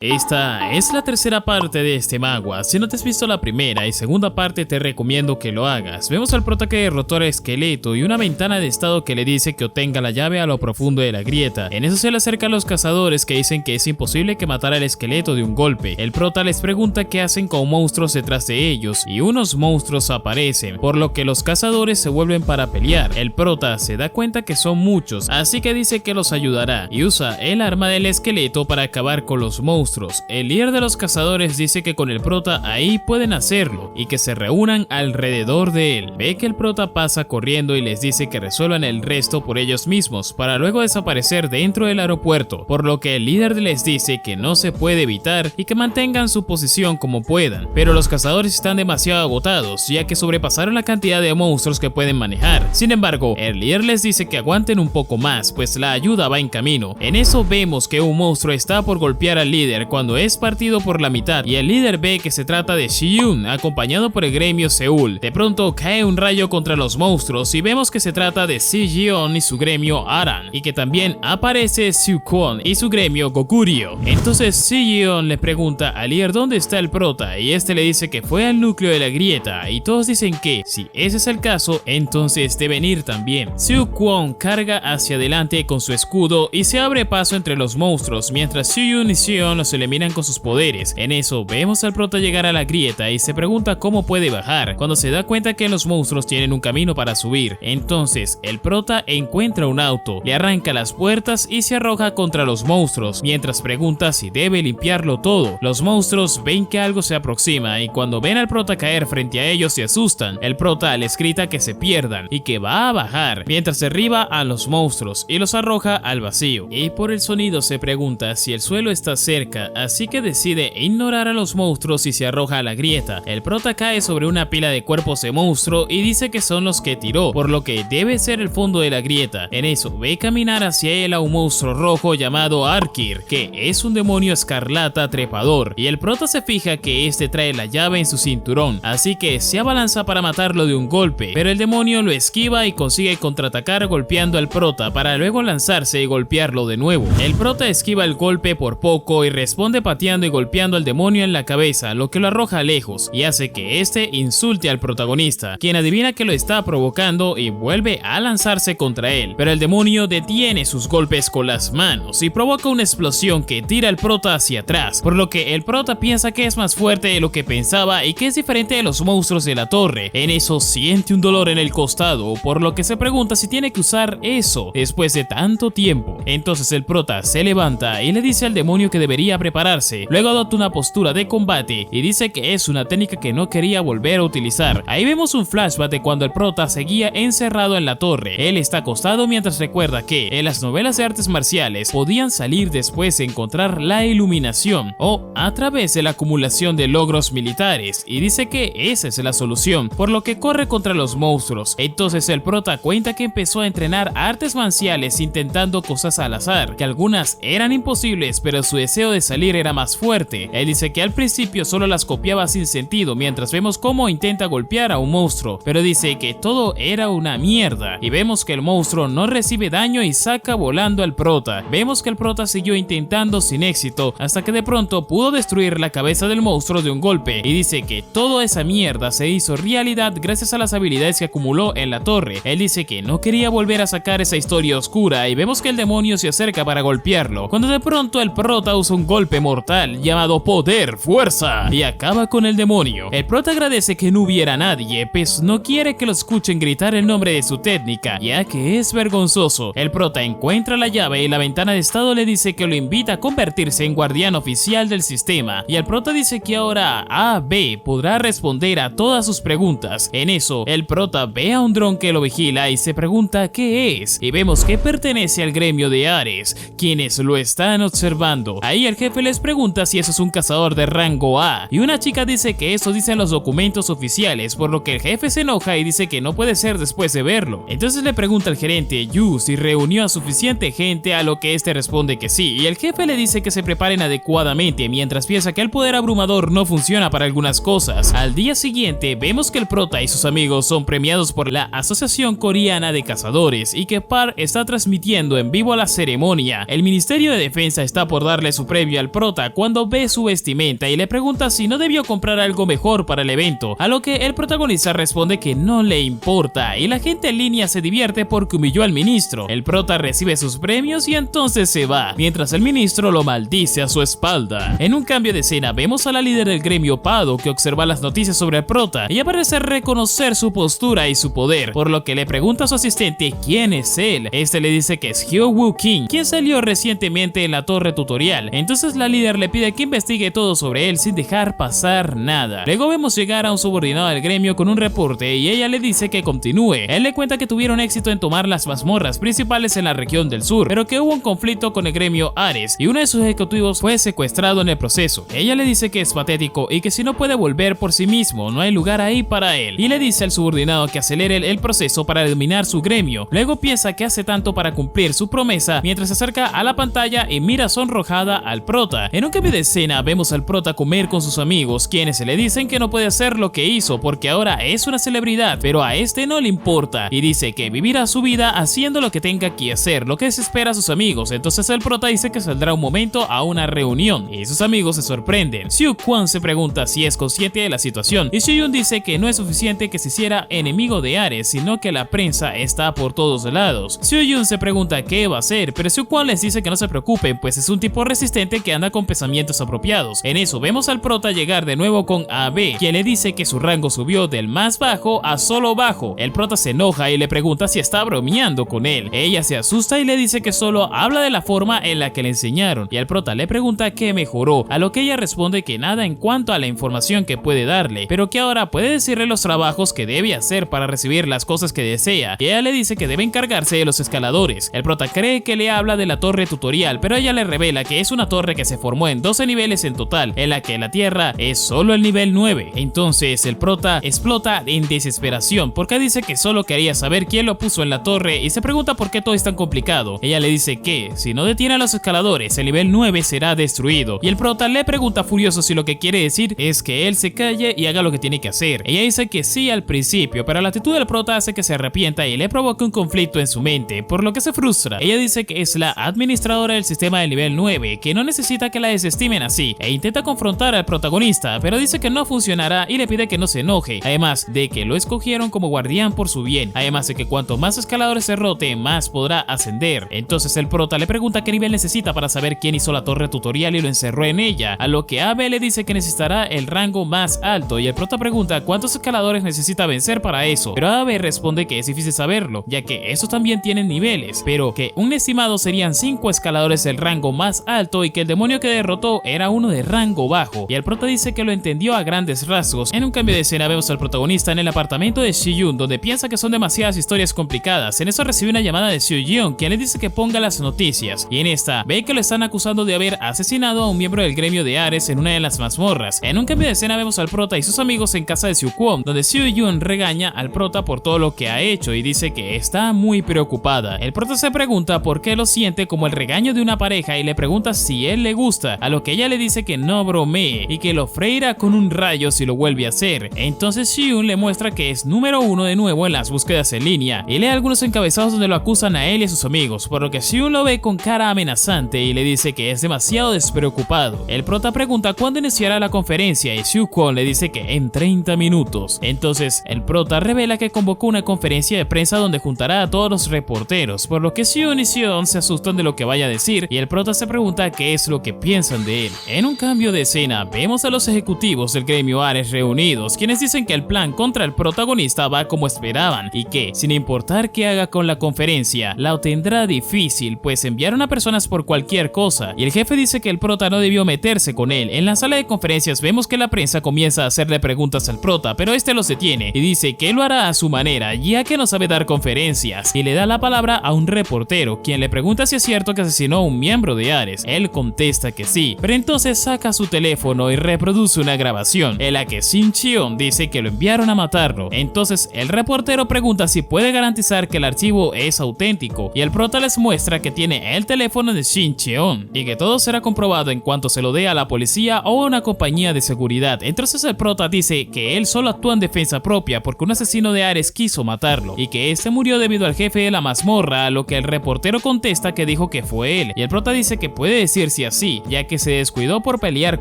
Esta es la tercera parte de este manga. Si no te has visto la primera y segunda parte, te recomiendo que lo hagas. Vemos al prota que derrotó al esqueleto y una ventana de estado que le dice que obtenga la llave a lo profundo de la grieta. En eso se le acercan los cazadores que dicen que es imposible que matara al esqueleto de un golpe. El prota les pregunta qué hacen con monstruos detrás de ellos y unos monstruos aparecen, por lo que los cazadores se vuelven para pelear. El prota se da cuenta que son muchos, así que dice que los ayudará y usa el arma del esqueleto para acabar con los monstruos. El líder de los cazadores dice que con el prota ahí pueden hacerlo y que se reúnan alrededor de él. Ve que el prota pasa corriendo y les dice que resuelvan el resto por ellos mismos para luego desaparecer dentro del aeropuerto, por lo que el líder les dice que no se puede evitar y que mantengan su posición como puedan, pero los cazadores están demasiado agotados ya que sobrepasaron la cantidad de monstruos que pueden manejar. Sin embargo, el líder les dice que aguanten un poco más, pues la ayuda va en camino. En eso vemos que un monstruo está por golpear al líder cuando es partido por la mitad y el líder ve que se trata de Shiyun acompañado por el gremio Seúl. De pronto cae un rayo contra los monstruos y vemos que se trata de Si-Yeon y su gremio Aran, y que también aparece Siu-Kwon y su gremio Goguryeo. Entonces Si-Yeon le pregunta al líder dónde está el prota y este le dice que fue al núcleo de la grieta, y todos dicen que si ese es el caso entonces deben ir también. Siu-Kwon carga hacia adelante con su escudo y se abre paso entre los monstruos mientras Shiyun y Sion los eliminan con sus poderes. En eso vemos al prota llegar a la grieta y se pregunta cómo puede bajar, cuando se da cuenta que los monstruos tienen un camino para subir. Entonces el prota encuentra un auto, le arranca las puertas y se arroja contra los monstruos, mientras pregunta si debe limpiarlo todo. Los monstruos ven que algo se aproxima y cuando ven al prota caer frente a ellos se asustan. El prota les grita que se pierdan y que va a bajar, mientras derriba a los monstruos y los arroja al vacío. Y por el sonido se pregunta si el suelo está cerca, así que decide ignorar a los monstruos y se arroja a la grieta. El prota cae sobre una pila de cuerpos de monstruo y dice que son los que tiró, por lo que debe ser el fondo de la grieta. En eso ve caminar hacia él a un monstruo rojo llamado Arkir, que es un demonio escarlata trepador, y el prota se fija que este trae la llave en su cinturón, así que se abalanza para matarlo de un golpe, pero el demonio lo esquiva y consigue contraatacar golpeando al prota para luego lanzarse y golpearlo de nuevo. El prota esquiva el golpe por poco y responde pateando y golpeando al demonio en la cabeza, lo que lo arroja lejos y hace que este insulte al protagonista, quien adivina que lo está provocando y vuelve a lanzarse contra él, pero el demonio detiene sus golpes con las manos y provoca una explosión que tira al prota hacia atrás, por lo que el prota piensa que es más fuerte de lo que pensaba y que es diferente de los monstruos de la torre. En eso siente un dolor en el costado, por lo que se pregunta si tiene que usar eso después de tanto tiempo. Entonces el prota se levanta y le dice al demonio que debería prepararse, luego adopta una postura de combate y dice que es una técnica que no quería volver a utilizar. Ahí vemos un flashback de cuando el prota seguía encerrado en la torre. Él está acostado mientras recuerda que en las novelas de artes marciales podían salir después de encontrar la iluminación o a través de la acumulación de logros militares, y dice que esa es la solución, por lo que corre contra los monstruos. Entonces el prota cuenta que empezó a entrenar artes marciales intentando cosas al azar, que algunas eran imposibles, pero su deseo de salir era más fuerte. Él dice que al principio solo las copiaba sin sentido, mientras vemos cómo intenta golpear a un monstruo, pero dice que todo era una mierda, y vemos que el monstruo no recibe daño y saca volando al prota. Vemos que el prota siguió intentando sin éxito, hasta que de pronto pudo destruir la cabeza del monstruo de un golpe, y dice que toda esa mierda se hizo realidad gracias a las habilidades que acumuló en la torre. Él dice que no quería volver a sacar esa historia oscura, y vemos que el demonio se acerca para golpearlo, cuando de pronto el prota usa un golpe mortal llamado poder fuerza y acaba con el demonio. El prota agradece que no hubiera nadie, pues no quiere que lo escuchen gritar el nombre de su técnica, ya que es vergonzoso. El prota encuentra la llave y la ventana de estado le dice que lo invita a convertirse en guardián oficial del sistema, y el prota dice que ahora AB podrá responder a todas sus preguntas. En eso el prota ve a un dron que lo vigila y se pregunta qué es, y vemos que pertenece al gremio de Ares, quienes lo están observando. Ahí el jefe les pregunta si eso es un cazador de rango A, y una chica dice que eso dicen los documentos oficiales, por lo que el jefe se enoja y dice que no puede ser después de verlo. Entonces le pregunta al gerente Yu si reunió a suficiente gente, a lo que este responde que sí, y el jefe le dice que se preparen adecuadamente, mientras piensa que el poder abrumador no funciona para algunas cosas. Al día siguiente vemos que el prota y sus amigos son premiados por la Asociación Coreana de Cazadores y que Park está transmitiendo en vivo la ceremonia. El Ministerio de Defensa está por darle su premio previo al prota cuando ve su vestimenta y le pregunta si no debió comprar algo mejor para el evento, a lo que el protagonista responde que no le importa y la gente en línea se divierte porque humilló al ministro. El prota recibe sus premios y entonces se va, mientras el ministro lo maldice a su espalda. En un cambio de escena vemos a la líder del gremio Pado que observa las noticias sobre el prota y parece reconocer su postura y su poder, por lo que le pregunta a su asistente quién es él. Este le dice que es Hyo Woo Kim, quien salió recientemente en la torre tutorial. Entonces la líder le pide que investigue todo sobre él sin dejar pasar nada. Luego vemos llegar a un subordinado del gremio con un reporte y ella le dice que continúe. Él le cuenta que tuvieron éxito en tomar las mazmorras principales en la región del sur, pero que hubo un conflicto con el gremio Ares y uno de sus ejecutivos fue secuestrado en el proceso. Ella le dice que es patético y que si no puede volver por sí mismo, no hay lugar ahí para él, y le dice al subordinado que acelere el proceso para dominar su gremio. Luego piensa que hace tanto para cumplir su promesa mientras se acerca a la pantalla y mira sonrojada al prota. En un cambio de escena vemos al prota comer con sus amigos, quienes le dicen que no puede hacer lo que hizo porque ahora es una celebridad, pero a este no le importa y dice que vivirá su vida haciendo lo que tenga que hacer, lo que desespera a sus amigos. Entonces el prota dice que saldrá un momento a una reunión y sus amigos se sorprenden. Siu Kwon se pregunta si es consciente de la situación y Soo-yoon dice que no es suficiente que se hiciera enemigo de Ares, sino que la prensa está por todos lados. Soo-yoon se pregunta qué va a hacer, pero Siu Kwon les dice que no se preocupen, pues es un tipo resistente que anda con pensamientos apropiados. En eso vemos al prota llegar de nuevo con AB, quien le dice que su rango subió del más bajo a solo bajo. El prota se enoja y le pregunta si está bromeando con él. Ella se asusta y le dice que solo habla de la forma en la que le enseñaron, y el prota le pregunta qué mejoró, a lo que ella responde que nada en cuanto a la información que puede darle, pero que ahora puede decirle los trabajos que debe hacer para recibir las cosas que desea, y ella le dice que debe encargarse de los escaladores. El prota cree que le habla de la torre tutorial, pero ella le revela que es una torre que se formó en 12 niveles en total, en la que la tierra es solo el nivel 9. Entonces el prota explota en desesperación porque dice que solo quería saber quién lo puso en la torre y se pregunta por qué todo es tan complicado. Ella le dice que si no detiene a los escaladores el nivel 9 será destruido, y el prota le pregunta furioso si lo que quiere decir es que él se calle y haga lo que tiene que hacer. Ella dice que sí al principio, pero la actitud del prota hace que se arrepienta y le provoca un conflicto en su mente, por lo que se frustra. Ella dice que es la administradora del sistema del nivel 9, que no necesita que la desestimen así, e intenta confrontar al protagonista, pero dice que no funcionará y le pide que no se enoje, además de que lo escogieron como guardián por su bien, además de que cuanto más escaladores derrote, más podrá ascender. Entonces el prota le pregunta qué nivel necesita para saber quién hizo la torre tutorial y lo encerró en ella, a lo que Abe le dice que necesitará el rango más alto, y el prota pregunta cuántos escaladores necesita vencer para eso, pero Abe responde que es difícil saberlo, ya que esos también tienen niveles, pero que un estimado serían 5 escaladores del rango más alto y que el demonio que derrotó era uno de rango bajo, y el prota dice que lo entendió a grandes rasgos. En un cambio de escena vemos al protagonista en el apartamento de Soo-yoon, donde piensa que son demasiadas historias complicadas. En eso recibe una llamada de Soo-yoon, quien le dice que ponga las noticias, y en esta ve que lo están acusando de haber asesinado a un miembro del gremio de Ares en una de las mazmorras. En un cambio de escena vemos al prota y sus amigos en casa de Siu Kwon, donde Soo-yoon regaña al prota por todo lo que ha hecho y dice que está muy preocupada. El prota se pregunta por qué lo siente como el regaño de una pareja y le pregunta si él le gusta, a lo que ella le dice que no bromee y que lo freirá con un rayo si lo vuelve a hacer. Entonces Soo-yoon le muestra que es número 1 de nuevo en las búsquedas en línea y lee algunos encabezados donde lo acusan a él y a sus amigos, por lo que Soo-yoon lo ve con cara amenazante y le dice que es demasiado despreocupado. El prota pregunta cuándo iniciará la conferencia y Siu Kwon le dice que en 30 minutos. Entonces el prota revela que convocó una conferencia de prensa donde juntará a todos los reporteros, por lo que Soo-yoon y Seo-yeon se asustan de lo que vaya a decir y el prota se pregunta qué es lo que piensan de él. En un cambio de escena vemos a los ejecutivos del gremio Ares reunidos, quienes dicen que el plan contra el protagonista va como esperaban y que, sin importar qué haga con la conferencia, la obtendrá difícil, pues enviaron a personas por cualquier cosa, y el jefe dice que el prota no debió meterse con él. En la sala de conferencias vemos que la prensa comienza a hacerle preguntas al prota, pero este los detiene y dice que lo hará a su manera, ya que no sabe dar conferencias, y le da la palabra a un reportero, quien le pregunta si es cierto que asesinó a un miembro de Ares. Él contesta que sí, pero entonces saca su teléfono y reproduce una grabación en la que Shin Cheon dice que lo enviaron a matarlo. Entonces el reportero pregunta si puede garantizar que el archivo es auténtico, y el prota les muestra que tiene el teléfono de Shin Cheon y que todo será comprobado en cuanto se lo dé a la policía o a una compañía de seguridad. Entonces el prota dice que él solo actúa en defensa propia porque un asesino de Ares quiso matarlo y que este murió debido al jefe de la mazmorra, a lo que el reportero contesta que dijo que fue él, y el prota dice que puede decir parecía así, ya que se descuidó por pelear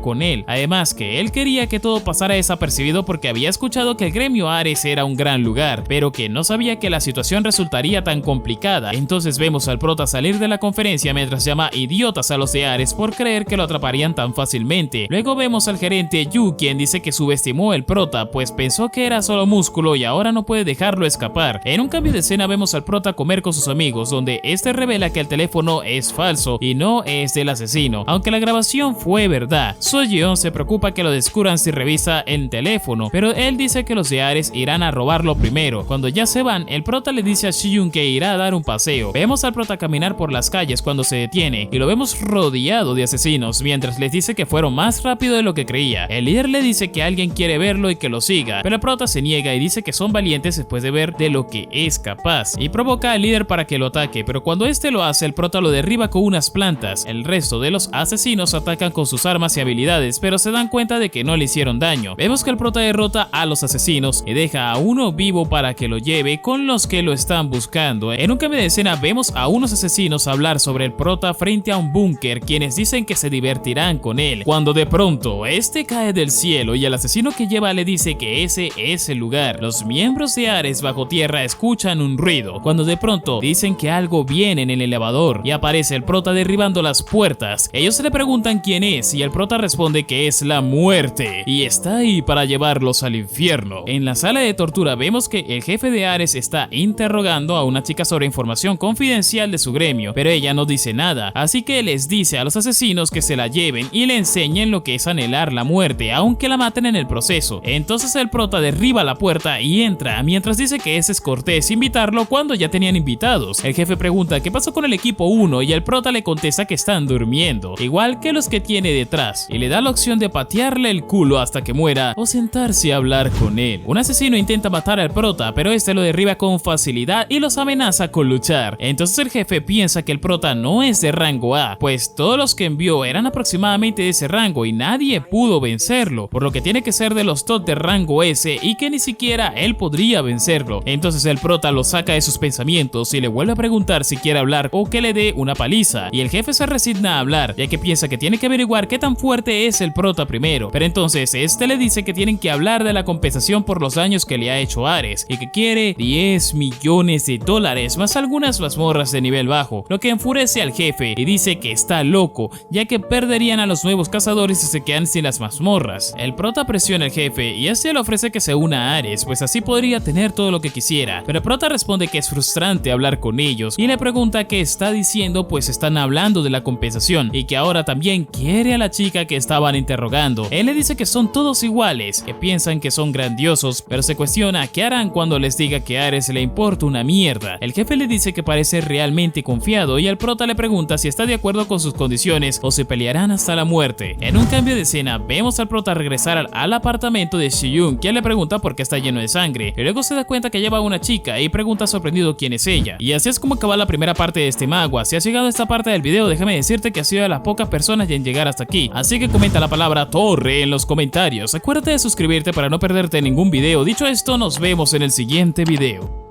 con él. Además que él quería que todo pasara desapercibido porque había escuchado que el gremio Ares era un gran lugar, pero que no sabía que la situación resultaría tan complicada. Entonces vemos al prota salir de la conferencia mientras llama idiotas a los de Ares por creer que lo atraparían tan fácilmente. Luego vemos al gerente Yu, quien dice que subestimó el prota, pues pensó que era solo músculo y ahora no puede dejarlo escapar. En un cambio de escena vemos al prota comer con sus amigos, donde este revela que el teléfono es falso y no es del asesino, aunque la grabación fue verdad. Soyeon se preocupa que lo descubran si revisa el teléfono, pero él dice que los de Ares irán a robarlo primero. Cuando ya se van, el prota le dice a Shiyun que irá a dar un paseo. Vemos al prota caminar por las calles cuando se detiene y lo vemos rodeado de asesinos, mientras les dice que fueron más rápido de lo que creía. El líder le dice que alguien quiere verlo y que lo siga, pero el prota se niega y dice que son valientes después de ver de lo que es capaz, y provoca al líder para que lo ataque, pero cuando este lo hace, el prota lo derriba con unas plantas. El resto de los asesinos atacan con sus armas y habilidades, pero se dan cuenta de que no le hicieron daño. Vemos que el prota derrota a los asesinos y deja a uno vivo para que lo lleve con los que lo están buscando. En un cambio de escena vemos a unos asesinos hablar sobre el prota frente a un búnker, quienes dicen que se divertirán con él, cuando de pronto este cae del cielo y el asesino que lleva le dice que ese es el lugar. Los miembros de Ares bajo tierra escuchan un ruido, cuando de pronto dicen que algo viene en el elevador y aparece el prota derribando las puertas. Ellos le preguntan quién es y el prota responde que es la muerte y está ahí para llevarlos al infierno. En la sala de tortura vemos que el jefe de Ares está interrogando a una chica sobre información confidencial de su gremio, pero ella no dice nada, así que les dice a los asesinos que se la lleven y le enseñen lo que es anhelar la muerte, aunque la maten en el proceso. Entonces el prota derriba la puerta y entra, mientras dice que es cortés invitarlo cuando ya tenían invitados. El jefe pregunta qué pasó con el equipo 1 y el prota le contesta que están durmiendo, igual que los que tiene detrás, y le da la opción de patearle el culo hasta que muera o sentarse a hablar con él. Un asesino intenta matar al prota, pero este lo derriba con facilidad y los amenaza con luchar. Entonces el jefe piensa que el prota no es de rango A, pues todos los que envió eran aproximadamente de ese rango y nadie pudo vencerlo, por lo que tiene que ser de los top de rango S y que ni siquiera él podría vencerlo. Entonces el prota lo saca de sus pensamientos y le vuelve a preguntar si quiere hablar o que le dé una paliza, y el jefe se resigna a hablar, ya que piensa que tiene que averiguar qué tan fuerte es el prota primero, pero entonces este le dice que tienen que hablar de la compensación por los daños que le ha hecho Ares y que quiere 10 millones de dólares más algunas mazmorras de nivel bajo, lo que enfurece al jefe y dice que está loco, ya que perderían a los nuevos cazadores si se quedan sin las mazmorras. El prota presiona al jefe y este le ofrece que se una a Ares, pues así podría tener todo lo que quisiera, pero el prota responde que es frustrante hablar con ellos y le pregunta qué está diciendo, pues están hablando de la compensación y que ahora también quiere a la chica que estaban interrogando. Él le dice que son todos iguales, que piensan que son grandiosos, pero se cuestiona qué harán cuando les diga que a Ares le importa una mierda. El jefe le dice que parece realmente confiado y el prota le pregunta si está de acuerdo con sus condiciones o se pelearán hasta la muerte. En un cambio de escena vemos al prota regresar al apartamento de Shiyun, quien le pregunta por qué está lleno de sangre, y luego se da cuenta que lleva a una chica y pregunta sorprendido quién es ella. Y así es como acaba la primera parte de este manga. Si has llegado a esta parte del video, déjame decirte que has sido de las pocas personas en llegar hasta aquí, así que comenta la palabra torre en los comentarios. Acuérdate de suscribirte para no perderte ningún video. Dicho esto, nos vemos en el siguiente video.